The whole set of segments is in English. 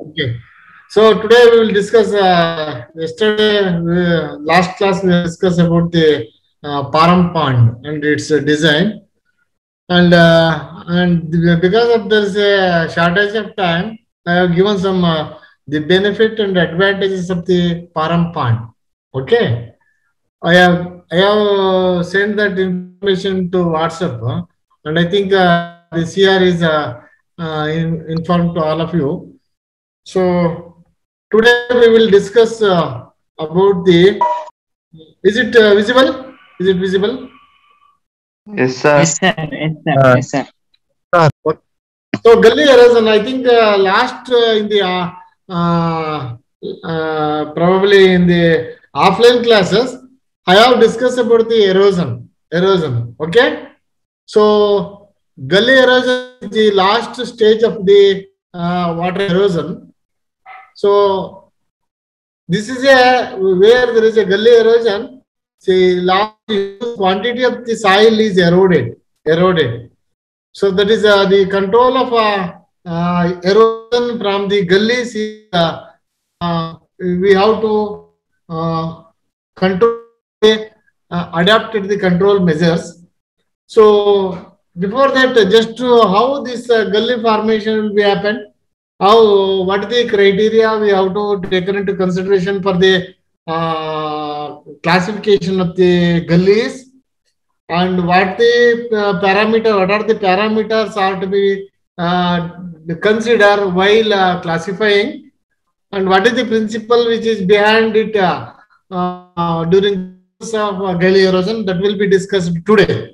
Okay. So today we will discuss. Yesterday, last class we discussed about the Param pond and its design, and because of there's a shortage of time, I have given some the benefit and advantages of the Param pond. Okay. I have sent that information to WhatsApp, and I think this here is informed to all of you. So today we will discuss about the. Is it visible? Is it visible? Yes, sir. Yes, sir. Yes, sir. Uh, Yes, sir. What- So gully erosion. I think last in the probably in the offline classes, I have discussed about the erosion. Erosion. Okay. So gully erosion is the last stage of the water erosion. So this is a where there is a gully erosion. See, large quantity of the soil is eroded. So that is the control of erosion from the gullies. We have to control, adapted the control measures. So before that, just to how this gully formation will be happen, how what is the criteria we have to take into consideration for the classification of the gullies, and what the what are the parameters are to be considered while classifying, and what is the principle which is behind it during the process of gully erosion, that will be discussed today.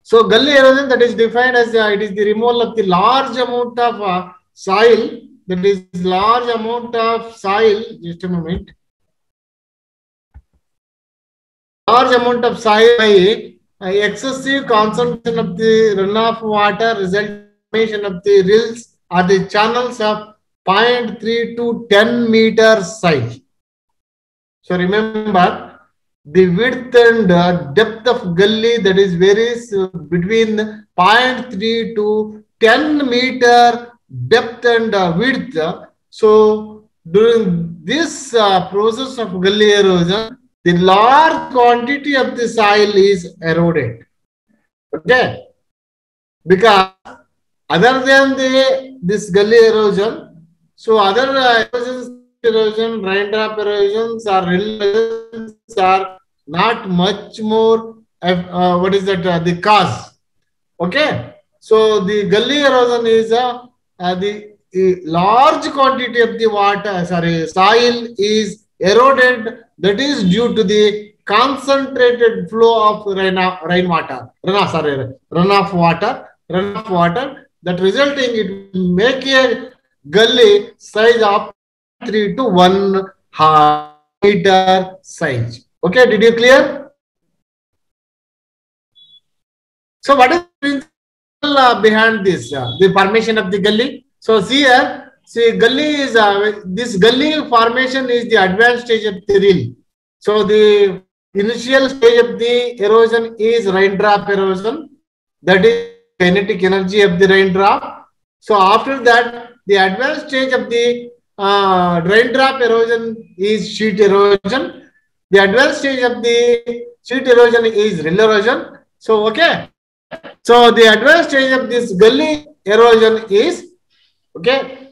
So gully erosion, that is defined as it is the removal of the large amount of soil, that is large amount of soil, just a moment, large amount of soil by excessive concentration of the runoff water resulting of the rills or the channels of 0.3 to 10 meters size. So remember, the width and depth of gully, that is varies between 0.3 to 10 meter depth and width. So during this process of gully erosion, the large quantity of the soil is eroded. Okay, because other than this gully erosion, so other erosion, raindrop erosions or rill erosions are not much more. What is that? The cause. Okay, so the gully erosion is the large quantity of the water, soil is eroded. That is due to the concentrated flow of runoff water that resulting it will make a gully size of 3 to 1 meter size. Okay, did you clear? So what is the principle behind this? The formation of the gully. So see here, gully is this gully formation is the advanced stage of the rill. So the initial stage of the erosion is raindrop erosion. That is kinetic energy of the raindrop. So after that, the advanced stage of the raindrop erosion is sheet erosion. The advanced stage of the sheet erosion is rill erosion. So okay. So the advanced stage of this gully erosion is okay.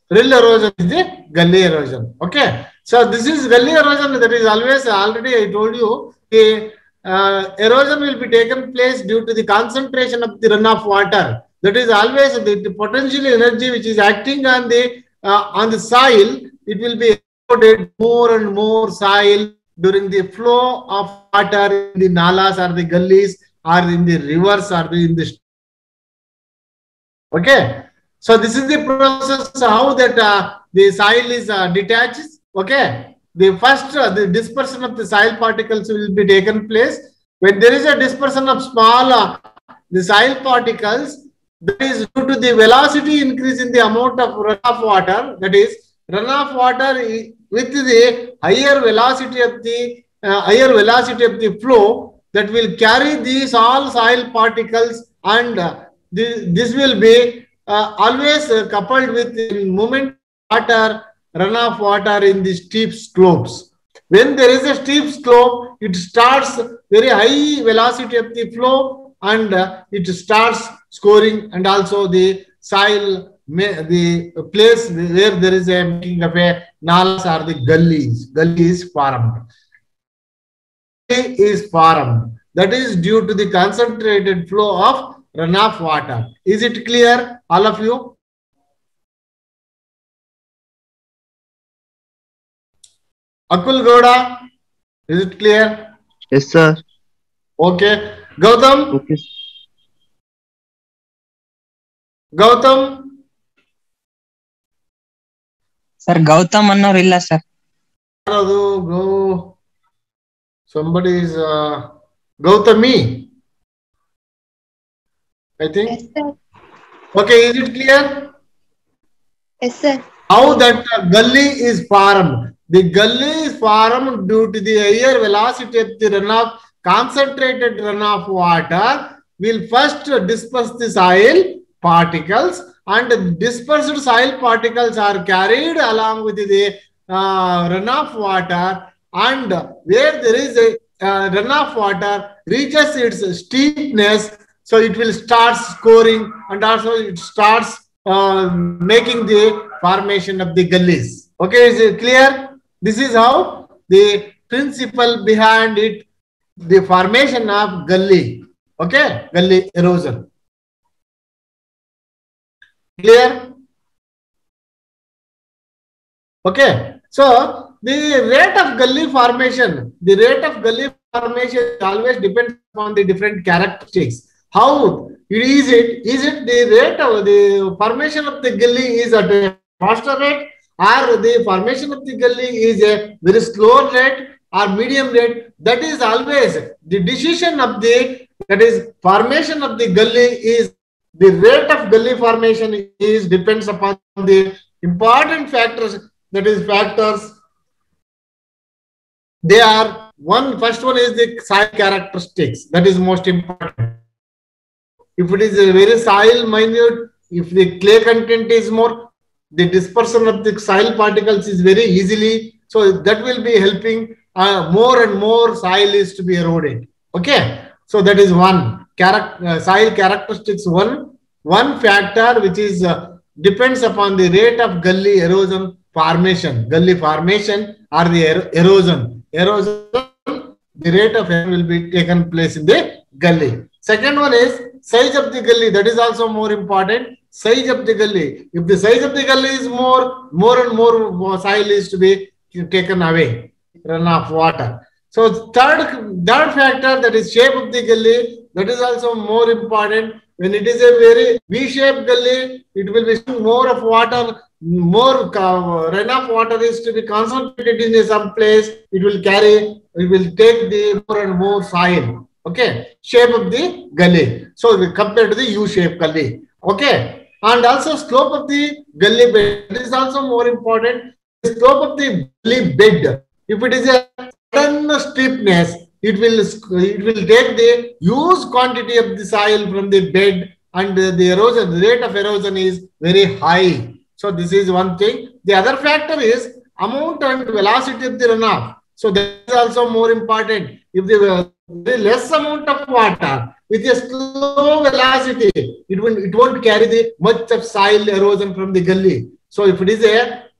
Rill erosion is the gully erosion. Okay. So this is gully erosion. That is always already I told you. The erosion will be taken place due to the concentration of the runoff water. That is always the potential energy which is acting on the soil. It will be eroded more and more soil during the flow of water in the nalas or the gullies or in the rivers or in the. Okay. So this is the process how that the soil is detached. Okay. The first the dispersion of the soil particles will be taken place. When there is a dispersion of small the soil particles, that is due to the velocity increase in the amount of runoff water. That is runoff water with the higher velocity of the flow, that will carry these all soil particles, and this will be always coupled with movement water, runoff water in the steep slopes. When there is a steep slope, it starts very high velocity of the flow and it starts scoring, and also the soil, the place where there is a making of a nalas or the gullies. Gully is formed. Is formed. That is due to the concentrated flow of runoff water. Is it clear, all of you? Akul Gowda, is it clear? Yes, sir. Okay. Gautam? Okay. Gautam? Sir, Gautam ಅನ್ನೋರು ಇಲ್ಲ sir. Go. Somebody is Gautami, I think. Yes, sir. Okay, is it clear? Yes, sir. How that gully is formed? The gully is formed due to the higher velocity of the runoff, concentrated runoff water will first disperse the soil particles, and dispersed soil particles are carried along with the runoff water, and where there is a runoff water reaches its steepness, so it will start scoring, and also it starts making the formation of the gullies. Okay, is it clear? This is how the principle behind it, the formation of gully. Okay, gully erosion. Clear? Okay, so the rate of gully formation, always depends on the different characteristics. How is it? Is it the rate of the formation of the gully is at a faster rate, or the formation of the gully is a very slow rate or medium rate? That is always the decision of the, that is formation of the gully is, the rate of gully formation is depends upon the important factors, that is factors. They are first one is the soil characteristics, that is most important. If it is a very soil minute, if the clay content is more, the dispersion of the soil particles is very easily, so that will be helping more and more soil is to be eroded. Okay, so that is one soil characteristics, one factor which is depends upon the rate of gully erosion formation, gully formation or the erosion. The rate of erosion will be taken place in the gully. Second one is size of the gully. That is also more important. Size of the gully. If the size of the gully is more and more soil is to be taken away, runoff water. So third factor, that is shape of the gully. That is also more important. When it is a very V-shaped gully, it will be more of water, more runoff water is to be concentrated in some place. It will take the more and more soil. Okay, shape of the gully. So compared to the U-shaped gully. Okay, and also slope of the gully bed. This is also more important. The slope of the gully bed. If it is a sudden steepness, it will take the huge quantity of the soil from the bed, and the erosion, the rate of erosion is very high. So this is one thing. The other factor is amount and velocity of the runoff. So that is also more important. If the less amount of water with a slow velocity, it won't carry the much of soil erosion from the gully. So if it is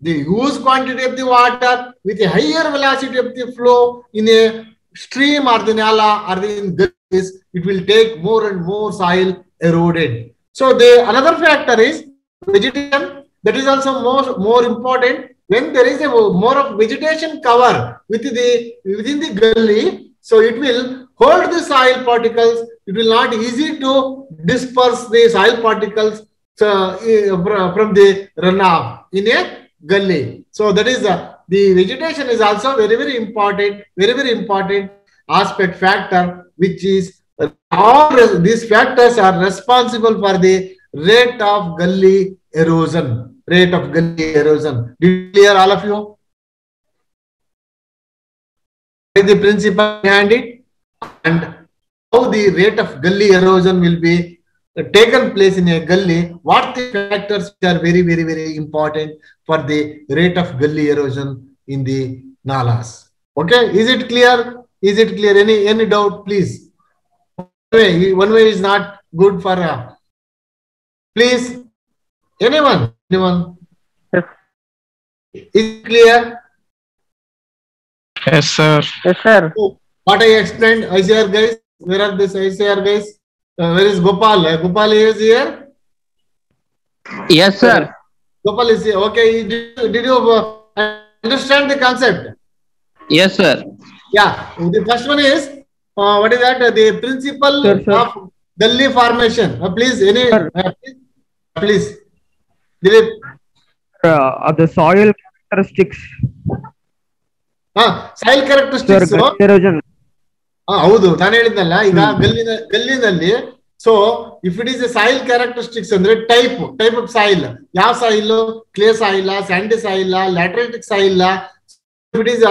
the huge quantity of the water with a higher velocity of the flow in a stream or the nala or in gullies, it will take more and more soil eroded. So another factor is vegetation. That is also more important. When there is a more of vegetation cover within the gully, so it will hold the soil particles. It will not easy to disperse the soil particles from the runoff in a gully. So that is the vegetation is also very important aspect factor, which is all these factors are responsible for the rate of gully erosion. Did you clear, all of you? The principle behind it and how the rate of gully erosion will be taken place in a gully, what the factors which are very, very, very important for the rate of gully erosion in the nalas? Okay, is it clear? Is it clear? Any doubt, please? One way is not good for. Please, anyone? Yes. Is it clear? Yes, sir. Yes, sir. So, what I explained, ICR guys, where are this ICR guys? Where is Gopal? Gopal is here? Yes, sir. Gopal is here. Okay, did you understand the concept? Yes, sir. Yeah, the first one is, what is that? The principle Sure, sir. of gully formation. Please, Sir. please. Dilip. The soil characteristics. Soil Sir, characteristics. gully erosion. ಹೌದು ನಾನು ಹೇಳಿದ್ನಲ್ಲ ಈಗ ಗಲ್ಲಿನಲ್ಲಿ so if it is soil characteristics ಅಂದ್ರೆ type of soil ಯಾವ soil clay soil sandy soil lateritic soil it is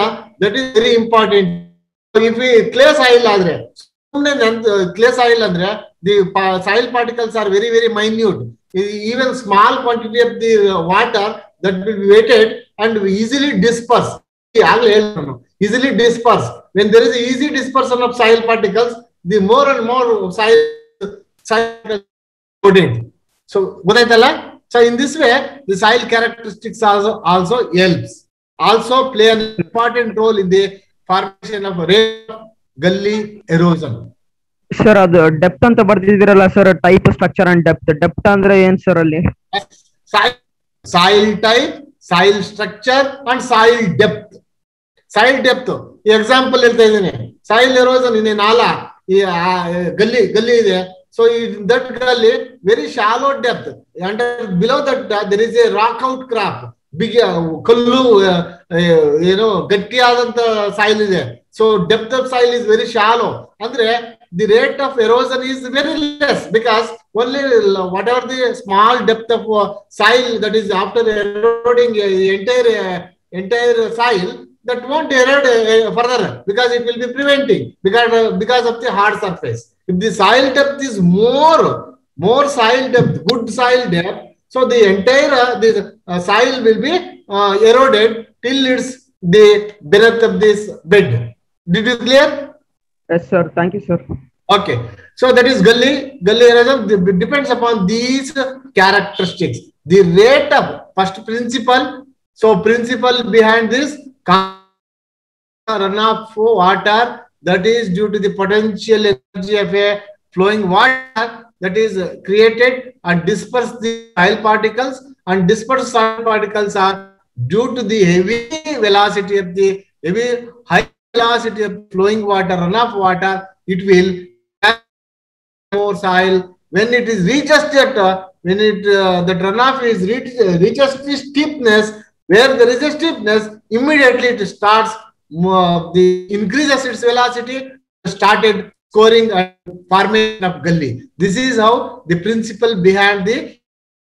that is very important if clay soil ಆದ್ರೆ ಸುಮ್ಮನೆ clay soil ಅಂದ್ರೆ the soil particles are very very minute even small quantity of the water that will be weighted and easily disperse easily disperse. When there is easy dispersion of soil particles, the more and more soil loaded. So, so in this way, the soil characteristics also helps. Also play an important role in the formation of rate of gully erosion. Sir, ಅದು depth ಅಂತ ಬರ್ದಿದ್ದೀರಲ್ಲ sir, type structure and depth ಅಂದ್ರೆ ಏನ್ sir ಅಲ್ಲಿ? Soil type, soil structure and soil depth. Soil depth example ಹೇಳ್ತಾ ಇದ್ದೀನಿ soil erosion in ನಾಲಾ ಈ ಗಲ್ಲಿ ಇದೆ so that gully very shallow depth under below that there is a rock outcrop big ಕಲ್ಲು ಏನು ಗಟ್ಟಿಯಾದಂತ soil ಇದೆ so depth of soil is very shallow ಅಂದ್ರೆ the rate of erosion is very less because only whatever the small depth of soil that is after eroding entire soil that won't erode further because it will be preventing because of the hard surface. If the soil depth is more soil depth, good soil depth, so the entire soil will be eroded till it's the breadth of this bed. Did you clear? Yes, sir. Thank you, sir. Okay. So that is gully erosion depends upon these characteristics. The rate of first principle. So principle behind this runoff water that is due to the potential energy of a flowing water that is created and disperse the soil particles, and dispersed soil particles are due to the heavy velocity of the high velocity of flowing water, runoff water. It will have more soil when it is reaches that the runoff is reaches the steepness. Where there is a steepness, immediately it starts increases its velocity, started scoring and formation of gully. This is how the principle behind the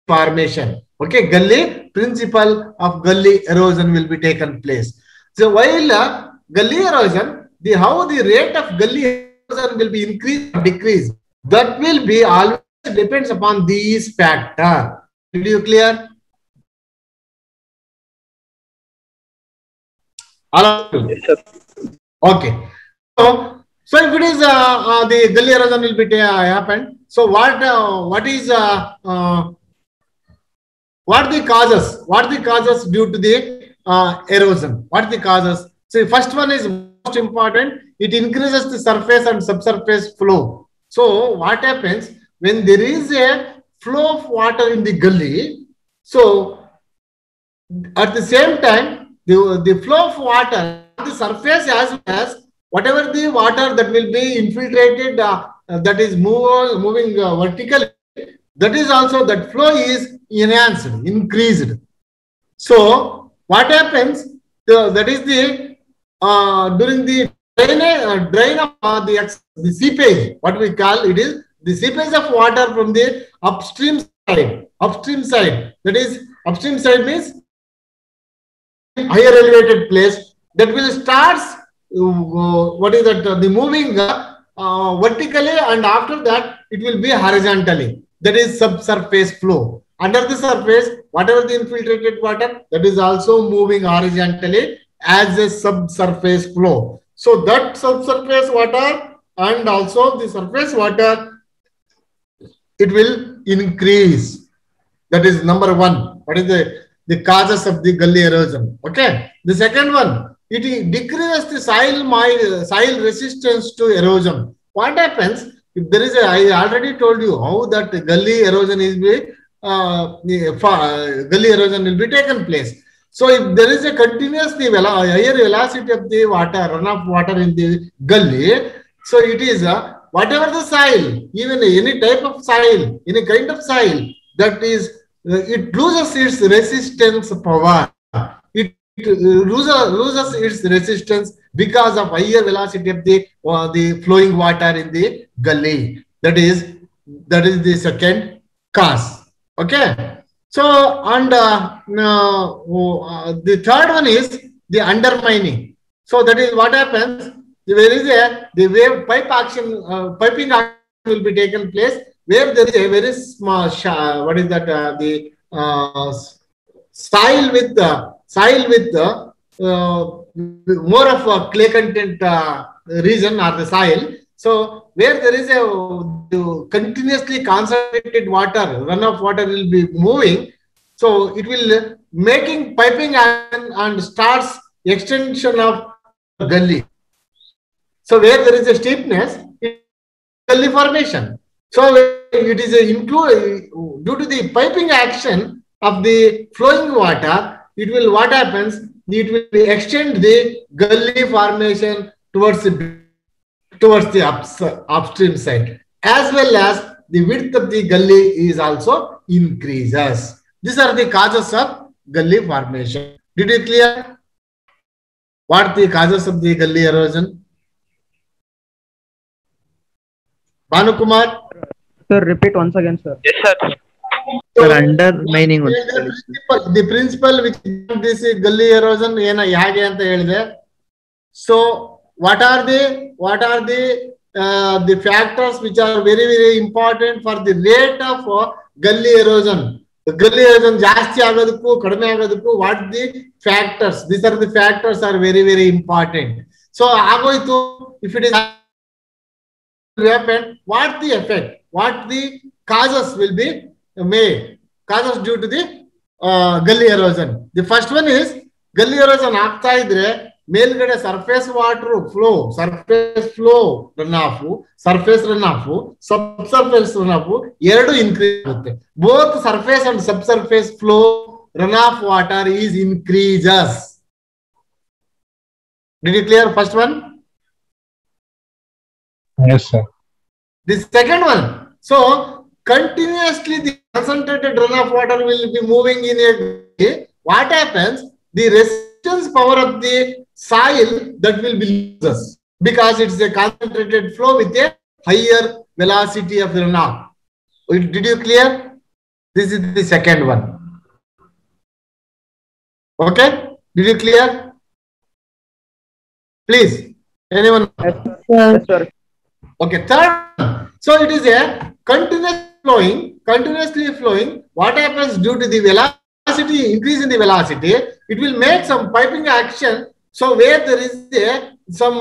formation. Okay, gully principle of gully erosion will be taken place. So while gully erosion, how the rate of gully erosion will be increased or decreased, that will be always depends upon these factors. Did you clear? Yes, sir. Okay. So if it is the gully erosion will be happened. So what is what the causes? What the causes due to the erosion? What the causes? So first one is most important. It increases the surface and subsurface flow. So what happens when there is a flow of water in the gully? So at the same time, the flow of water on the surface as well as whatever the water that will be infiltrated that is moving vertically, that is also that flow is enhanced, increased. So what happens? That is the during the drain of the seepage, what we call it is the seepage of water from the upstream side. Upstream side, that is upstream side means higher elevated place that will start what is that the moving vertically, and after that it will be horizontally. that is subsurface flow. Under the surface, whatever the infiltrated water, that is also moving horizontally as a subsurface flow. So that subsurface water and also the surface water, it will increase. That is number one. What is the causes of the gully erosion? Okay. The second one, it decreases the soil resistance to erosion. What happens if there is I already told you how that gully erosion is gully erosion will be taken place. So if there is a continuously higher velocity of the water, runoff water in the gully, so it is whatever the soil, even any type of soil, any kind of soil, that is, it loses its resistance power. It loses its resistance because of higher velocity of the flowing water in the gully. That is the second cause. Okay. So, and the third one is the undermining. So that is what happens. There is the wave piping action will be taken place where there is a very small what is that the soil with more of a clay content region or the soil. So where there is a continuously concentrated water, runoff water will be moving. So it will making piping and starts extension of gully. So where there is a steepness, gully formation. So it is due to the piping action of the flowing water, it will what happens? It will extend the gully formation towards the upstream side, as well as the width of the gully is also increases. These are the causes of gully formation. Did you clear what the causes of the gully erosion? Bhanu Kumar? Sir, repeat once again, sir. Yes, sir. So, Sir, undermining. the principle which this gully erosion hage anta helide. So what are the factors which are very, very important for the rate of gully erosion? The gully erosion ಜಾಸ್ತಿ ಆಗೋದಕ್ಕೂ ಕಡಿಮೆ ಆಗೋದಕ್ಕೂ what the factors? These are the factors are very, very important. So ಆಗೋಯ್ತು, if it is happen, what the effect, what the causes will be made, causes due to the gully erosion. The first one is gully erosion ಆಗ್ತಾ ಇದ್ರೆ ಮೇಲ್ಗಡೆ surface water flow, run off, subsurface run off ಎರಡು increase ಆಗುತ್ತೆ. Both surface and subsurface flow run off water is increases. Did you clear first one? Yes, sir. The second one, so continuously the concentrated runoff water will be moving in a way. What happens? The resistance power of the soil that will be loses because it's a concentrated flow with a higher velocity of the runoff. Did you clear? This is the second one. Okay? Did you clear? Please, anyone? Yes, sir. Okay, third one. So it is a continuously flowing. What happens due to the velocity, increase in the velocity, it will make some piping action. So where there is some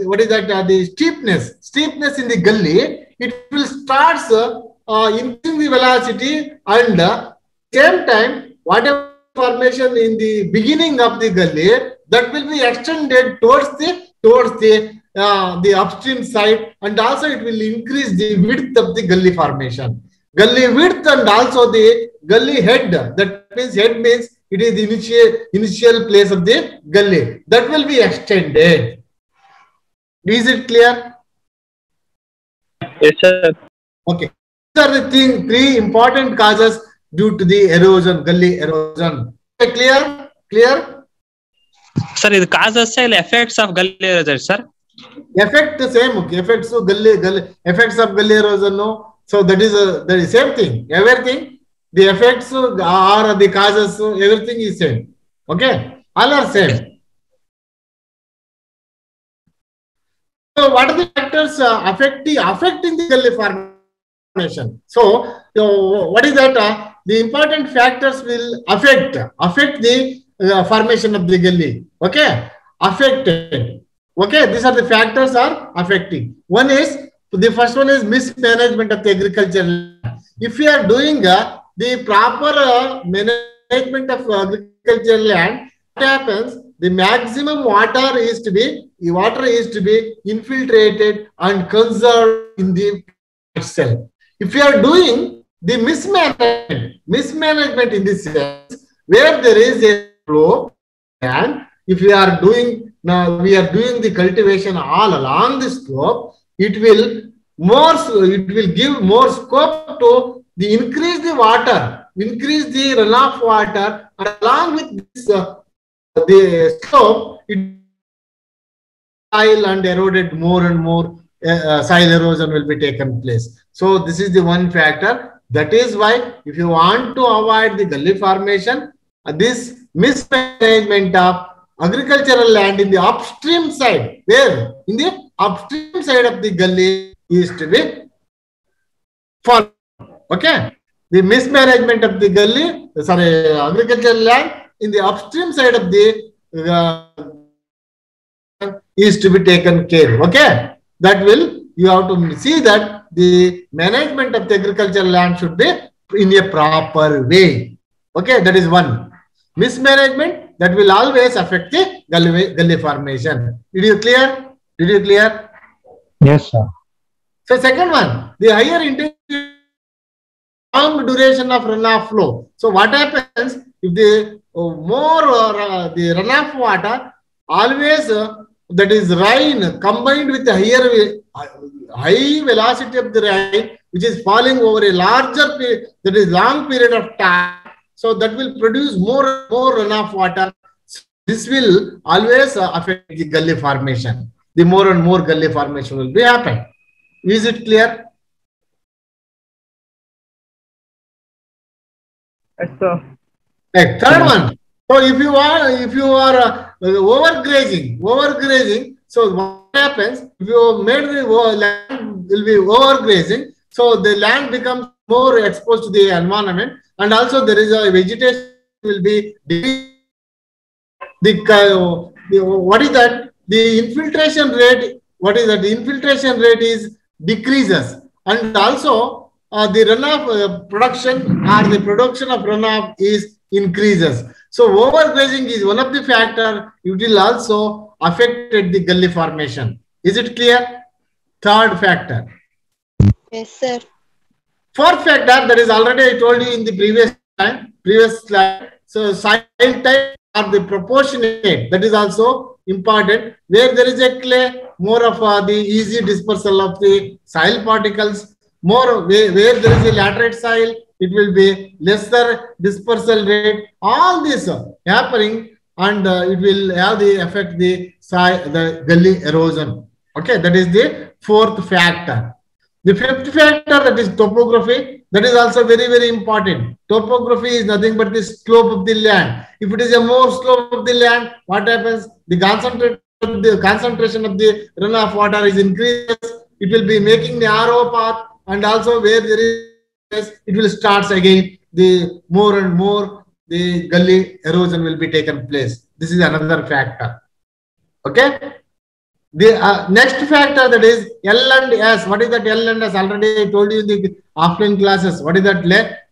what is that the steepness in the gully, it will start increasing the velocity, and same time whatever formation in the beginning of the gully, that will be extended towards the upstream side, and also it will increase the width of the gully formation. Gully width and also the gully head, that means head means it is the initial place of the gully, that will be extended. Is it clear? Yes, sir. Okay. These are the three important causes due to the erosion, gully erosion. Okay, clear? Sir, ಇದು causes ಇಲ್ಲ effects of gully erosion, sir? Effect the same. Okay. Effects of gully erosion. No. So that is same thing. Everything, the effects or the causes, everything is same. Okay, all are same. So what are the factors affecting the gully formation? So So what is that? The important factors will affect the formation of the gully. Okay, affected. Okay, these are the factors are affecting. One is, the first one is mismanagement of the agriculture. If you are doing the proper management of agricultural land, what happens? The maximum water is to be infiltrated and conserved in the itself. If you are doing the mismanagement in this sense, where there is a flow, and if we are doing now, we are doing the cultivation all along the slope, it will give more scope to the increase the water, increase the runoff water, and along with this the slope, it soil and eroded more and more. Soil erosion will be taken place. So this is the one factor. That is why if you want to avoid the gully formation, this mismanagement of agricultural land in the upstream side, where in the upstream side of the gully is to be followed. Okay, the mismanagement of the gully, agricultural land in the upstream side of the is to be taken care. Okay, that will, you have to see that the management of the agricultural land should be in a proper way. Okay, that is one. Mismanagement, that will always affect the gully formation. Did you clear? Did you clear? Yes, sir. So second one, the higher intensity, long duration of runoff flow. So what happens if the the runoff water always that is rain combined with the high velocity of the rain, which is falling over a larger period, that is long period of time. So that will produce more runoff water. This will always affect the gully formation. The more and more gully formation will be happen. Is it clear? Yes, sir. Right. Third one. So if you are overgrazing, so what happens if you made the land will be overgrazing, so the land becomes more exposed to the environment, and also there is a vegetation will be what is that? The infiltration rate. What is that? The infiltration rate is decreases, and also the runoff production of runoff is increases. So overgrazing is one of the factor. It will also affect the gully formation. Is it clear? Third factor. Yes, sir. Fourth factor, that is already I told you in the previous slide. So soil type or the proportionate, that is also important. Where there is a clay, more of the easy dispersal of the soil particles. More where there is a laterite soil, it will be lesser dispersal rate. All this happening, and it will have the affect the gully erosion. Okay, that is the fourth factor. The fifth factor, that is topography. That is also very, very important. Topography is nothing but the slope of the land. If it is a more slope of the land, what happens? The concentration of the runoff water is increases. It will be making the narrow path, and also where there is, it will start again. The more and more the gully erosion will be taken place. This is another factor. Okay. The next factor, that is L and S. What is that L and S? Already I told you in the offline classes. What is that?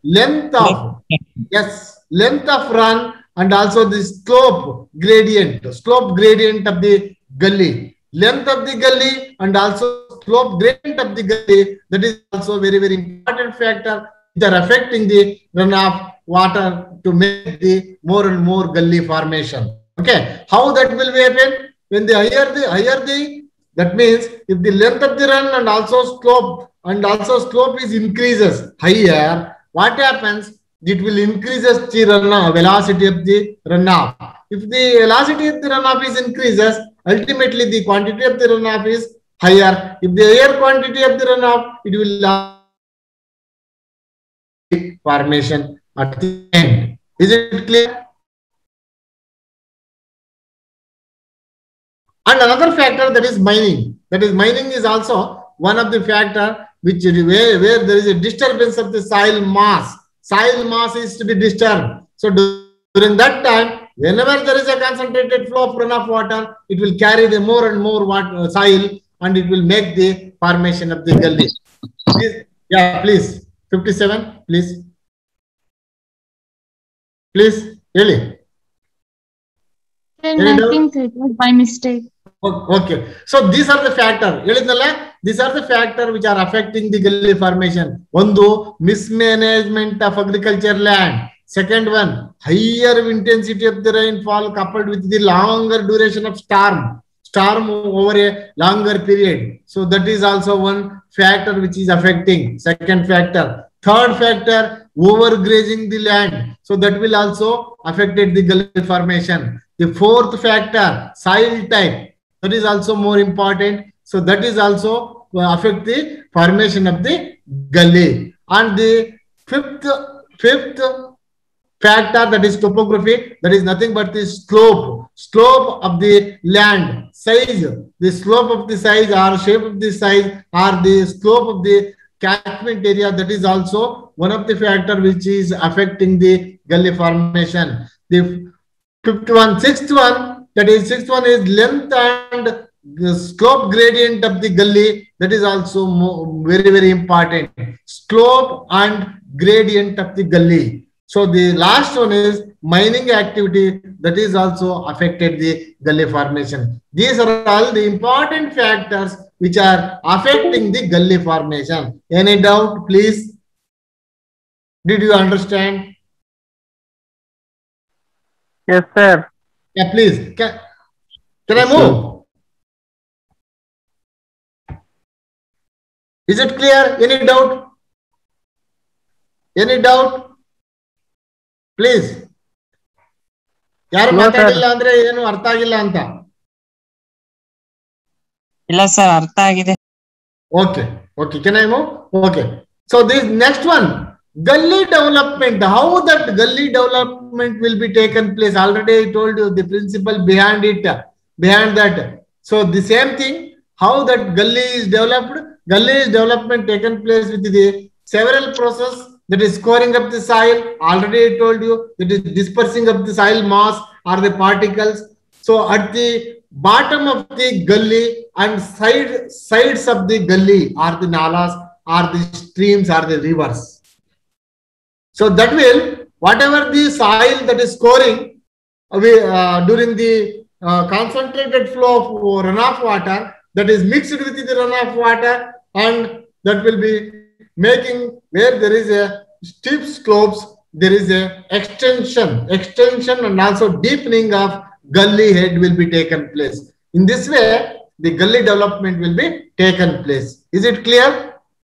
Length of, yes, length of run, and also the slope gradient of the gully. Length of the gully and also slope gradient of the gully. That is also very, very important factor. They are affecting the runoff water to make the more and more gully formation. Okay. How that will happen? When the higher the, that means if the length of the run and also slope is increases higher, what happens? It will increases the runoff, velocity of the runoff. If the velocity of the runoff is increases, ultimately the quantity of the runoff is higher. If the higher quantity of the runoff, it will formation at the end. Is it clear? And another factor, that is mining. That is mining is also one of the factor where there is a disturbance of the soil mass. Soil mass is to be disturbed. So during that time, whenever there is a concentrated flow of runoff water, it will carry the more and more water, soil, and it will make the formation of the gully. Please, yeah, please. 57, please. Please, really. I think it was by mistake. Okay. So these are the factors. These are the factors which are affecting the gully formation. One, mismanagement of agriculture land. Second one, higher intensity of the rainfall coupled with the longer duration of storm over a longer period. So that is also one factor which is affecting. Second factor. Third factor, overgrazing the land. So that will also affect the gully formation. The fourth factor, soil type. That is also more important. So that is also affect the formation of the gully. And the fifth factor, that is topography, that is nothing but the slope of the land, size, the slope of the size or shape of the size or the slope of the catchment area, that is also one of the factor which is affecting the gully formation. The sixth one is length and slope gradient of the gully. That is also very, very important. Slope and gradient of the gully. So the last one is mining activity. That is also affected the gully formation. These are all the important factors which are affecting the gully formation. Any doubt, please? Did you understand? Yes, sir. Yeah, please. Can I move? Is it clear? Any doubt? Any doubt? Please. ಯಾರು ಮಾತಾಡಿಲ್ಲ ಅಂದ್ರೆ ಏನು ಅರ್ಥ ಆಗಿಲ್ಲ ಅಂತ. ಇಲ್ಲ sir, ಅರ್ಥ ಆಗಿದೆ. Okay. Can I move? Okay. So this next one, gully development. How that gully development will be taken place? Already I told you the principle behind it. Behind that. So the same thing. How that gully is developed? Gully is development taken place with the several process. That is scoring up the soil. Already I told you that is dispersing of the soil mass or the particles. So at the bottom of the gully and sides of the gully are the nalas, are the streams, are the rivers. So that will, whatever the soil that is scoring during the concentrated flow of runoff water, that is mixed with the runoff water, and that will be making, where there is a steep slopes, there is a extension and also deepening of gully head will be taken place. In this way, the gully development will be taken place. Is it clear?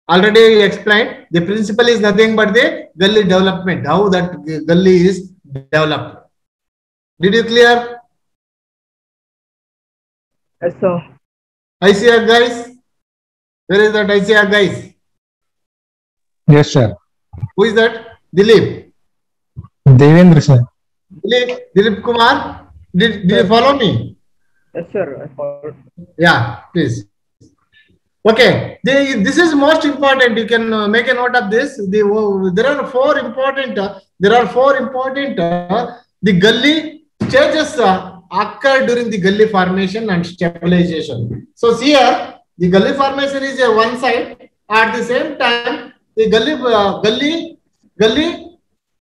Already I explained. The principle is nothing but the gully development, how that gully is developed. Did you clear? Yes, sir. ICR guys? Where is that ICR guys? Yes, sir. Who is that? Dilip. Devendra, sir. Dilip Kumar? Did you follow me? Yes, sir. I followed. Yeah, please. Okay, this is most important. You can make a note of this. There are four important. The gully stages occur during the gully formation and stabilization. So here, the gully formation is one side. At the same time, the gully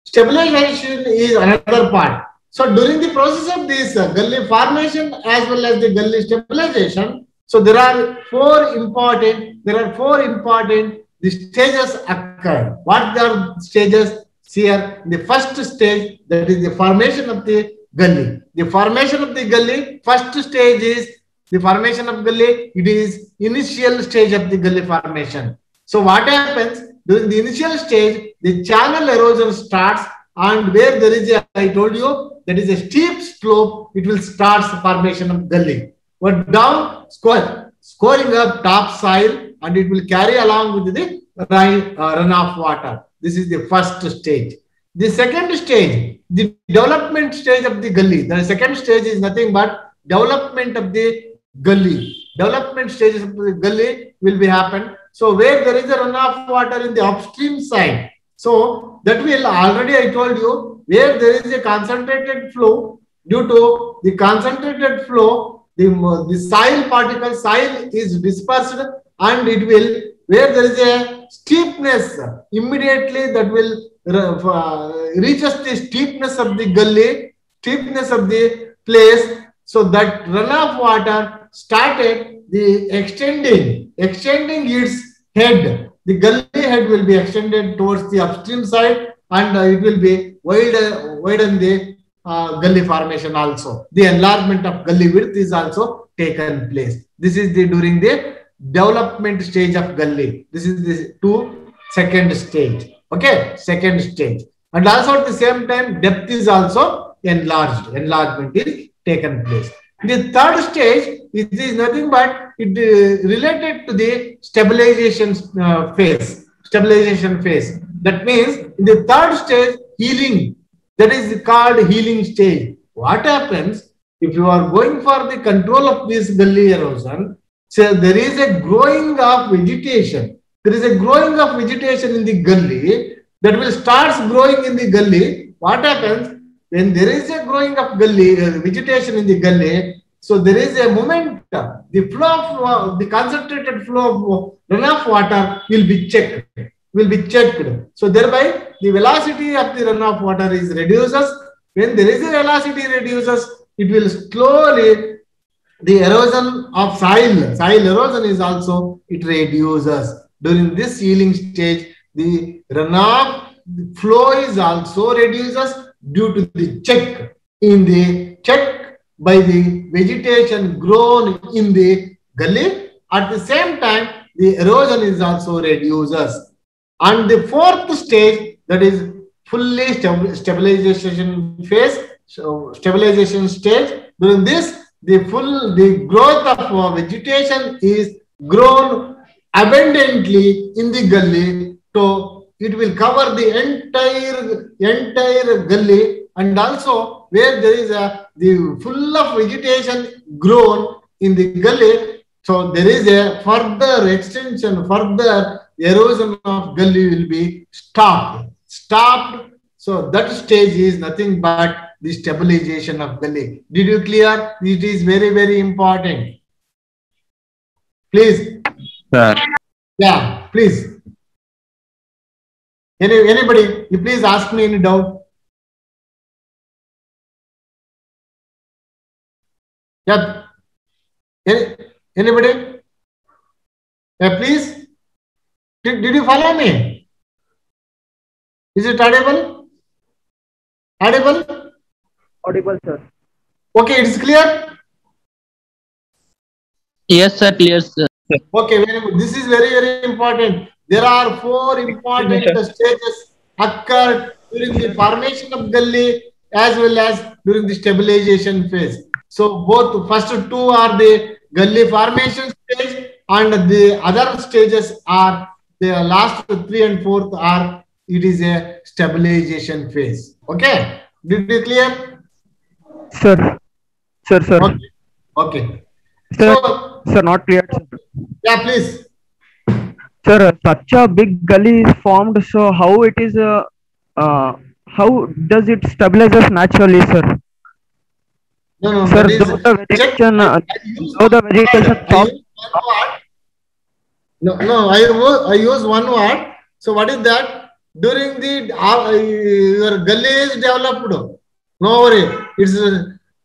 stabilization is another part. So during the process of this gully formation as well as the gully stabilization, so there are four important the stages occur. What are stages? Here, the first stage, that is the formation of the gully. The formation of the gully, first stage is the formation of gully. It is initial stage of the gully formation. So what happens during the initial stage? The channel erosion starts, and where there is a, I told you, that is a steep slope, it will start the formation of gully. But down, scoring up topsoil, and it will carry along with the runoff water. This is the first stage. The second stage, the development stage of the gully. The second stage is nothing but development of the gully. Development stages of the gully will be happen So where there is a runoff water in the upstream side, so that will already I told you where there is a concentrated flow, due to the concentrated flow, the soil particle soil is dispersed and it will, where there is a steepness, immediately that will reaches the steepness of the gully, steepness of the place. So that runoff water started the extending its head. The gully head will be extended towards the upstream side, and it will be widen the gully formation also. The enlargement of gully width is also taken place. This is the during the development stage of gully. This is the second stage. Okay, second stage. And also at the same time, depth is also enlarged. Enlargement is taken place. The third stage, it is nothing but it related to the stabilization phase. Stabilization phase. That means in the third stage, healing. That is called healing stage. What happens if you are going for the control of this gully erosion? So there is a growing of vegetation. There is a growing of vegetation in the gully that will start growing in the gully. What happens when there is a growing of gully vegetation in the gully? So there is a moment, the flow of the concentrated flow of runoff water will be checked. So thereby the velocity of the runoff water is reduces. When there is a velocity reduces, it will slowly, the erosion of soil erosion is also, it reduces. During this healing stage, the runoff flow is also reduces due to the check by the vegetation grown in the gully. At the same time, the erosion is also reduces. And the fourth stage, that is fully stabilization phase, so stabilization stage. During this, the growth of vegetation is grown abundantly in the gully, so it will cover the entire gully, and also where there is the full of vegetation grown in the gully, so there is a further extension, further erosion of gully will be stopped. So that stage is nothing but the stabilization of gully. Did you clear? It is very, very important. Please. Sir. Yeah, please. Anybody, you please ask me any doubt. Yeah. Anybody? Yeah, please. Did you follow me? Is it audible? Audible? Audible, sir. Okay, it's clear? Yes, sir. Clear, sir. Okay, very good. This is very, very important. There are 4 important stages occurred during the formation of gully as well as during the stabilization phase. So both first 2 are the gully formation stage, and the other stages are the last 3 and 4th are, it is a stabilization phase. Okay, did you clear? Sir. Okay. Sir, So, sir, not clear, sir. yeah, please. Sir, such a big gully is formed, so how it is, how does it stabilize naturally, sir? No, Sir, that is, though the vegetation, I use one word. So what is that? During the your gully is developed. No worry, it's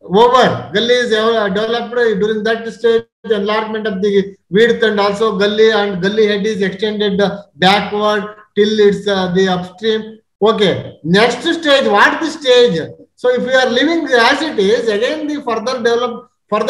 over. Gully is developed during that stage. Enlargement of the width, and also gully head is extended backward till it's the upstream. Okay, next stage. What the stage? So if we are leaving as it is, again the further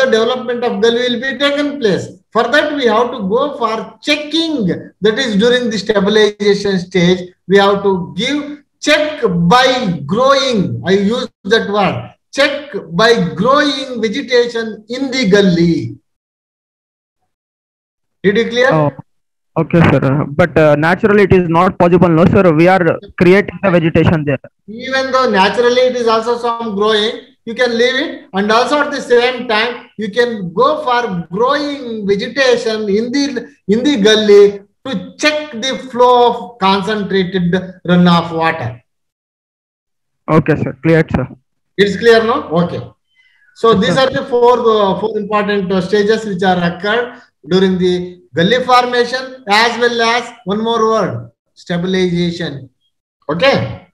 development of gully will be taken place. For that we have to go for checking. That is during the stabilization stage. We have to give check by growing. I use that word. Check by growing vegetation in the gully. Did you clear? Oh, okay, sir. But naturally, it is not possible, no, sir. We are creating the vegetation there. Even though naturally it is also some growing, you can leave it, and also at the same time you can go for growing vegetation in the gully to check the flow of concentrated runoff water. Okay, sir. Clear, sir. It's clear now? Okay. So these are the four important stages which are occurred during the gully formation, as well as one more word, stabilization. Okay.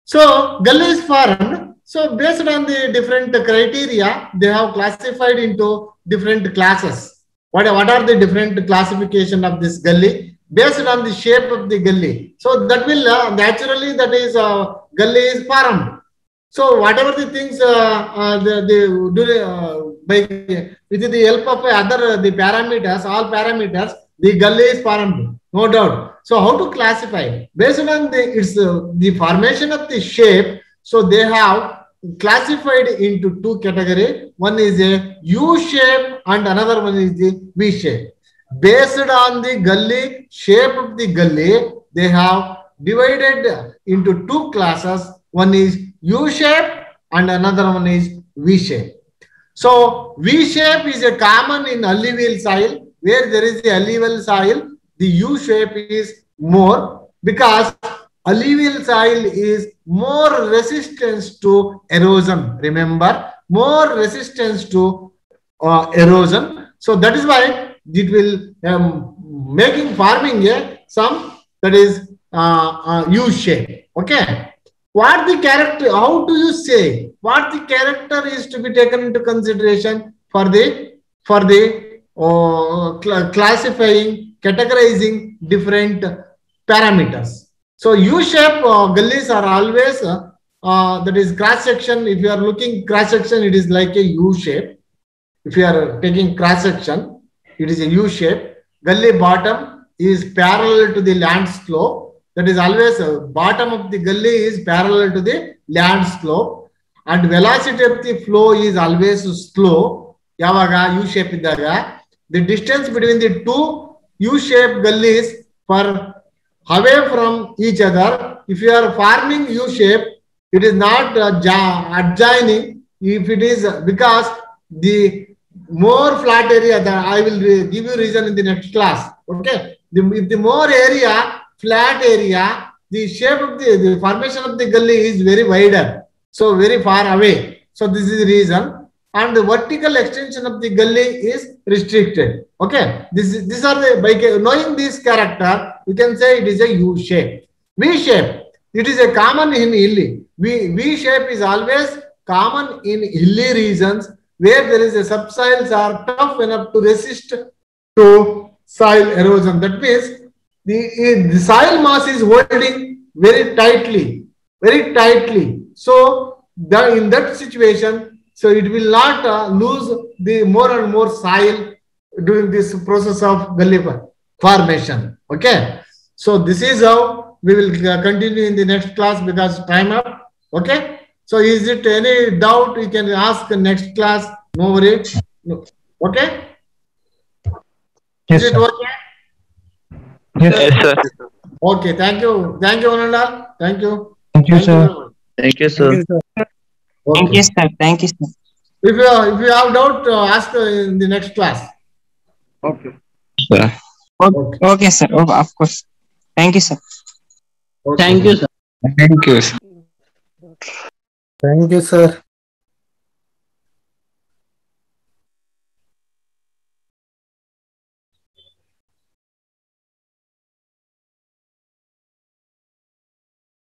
So gully is formed. So based on the different criteria, they have classified into different classes. What are the different classification of this gully based on the shape of the gully? So that will naturally gully is formed. So whatever the things with the help of the parameters, all parameters, the gully is formed, no doubt. So how to classify based on the formation of the shape? So they have classified into two categories. One is a U shape and another one is the V shape. Based on the gully shape of the gully, they have divided into two classes. One is U shape and another one is V shape. So V shape is a common in alluvial soil. Where there is the alluvial soil, the U shape is more, because alluvial soil is more resistance to erosion. Remember, more resistance to erosion. So that is why it will making farming some that is U shape. Okay. What the character? How do you say what the character is to be taken into consideration for the classifying, categorizing different parameters? So U shape gullies are always that is cross section. If you are looking cross section, it is like a U shape. If you are taking cross section, it is a U shape. Gully bottom is parallel to the land slope. That is always bottom of the gully is parallel to the land slope, and velocity of the flow is always slow. Yavaga U shape idaga. The distance between the two U shape gullies for away from each other. If you are farming U shape, it is not adjoining. If it is because the more flat area, that I will give you reason in the next class. Okay, if the more area, flat area, the shape of the formation of the gully is very wider, so very far away. So this is the reason, and the vertical extension of the gully is restricted. Okay, these are the, by knowing this character, you can say it is a U shape. V shape, it is a common in hilly. V shape is always common in hilly regions where there is a subsoils are tough enough to resist to soil erosion. That means the soil mass is holding very tightly. So in that situation, so it will not lose the more and more soil during this process of gully formation. Okay. So this is how we will continue in the next class because time up. Okay. So is it any doubt you can ask next class? No worry. Okay. Yes, Is it sir. okay? Yes, sir. Okay, thank you. Thank you, Ananda. Thank you. thank you, sir. very much. Thank you, sir. Okay. Thank you, sir. Thank you, sir. If you have doubt, ask in the next class. Okay. Sir. Okay. Okay, sir. Oh, of course. Thank you, sir. Okay. Thank you, sir. Thank you, sir. Thank you, sir.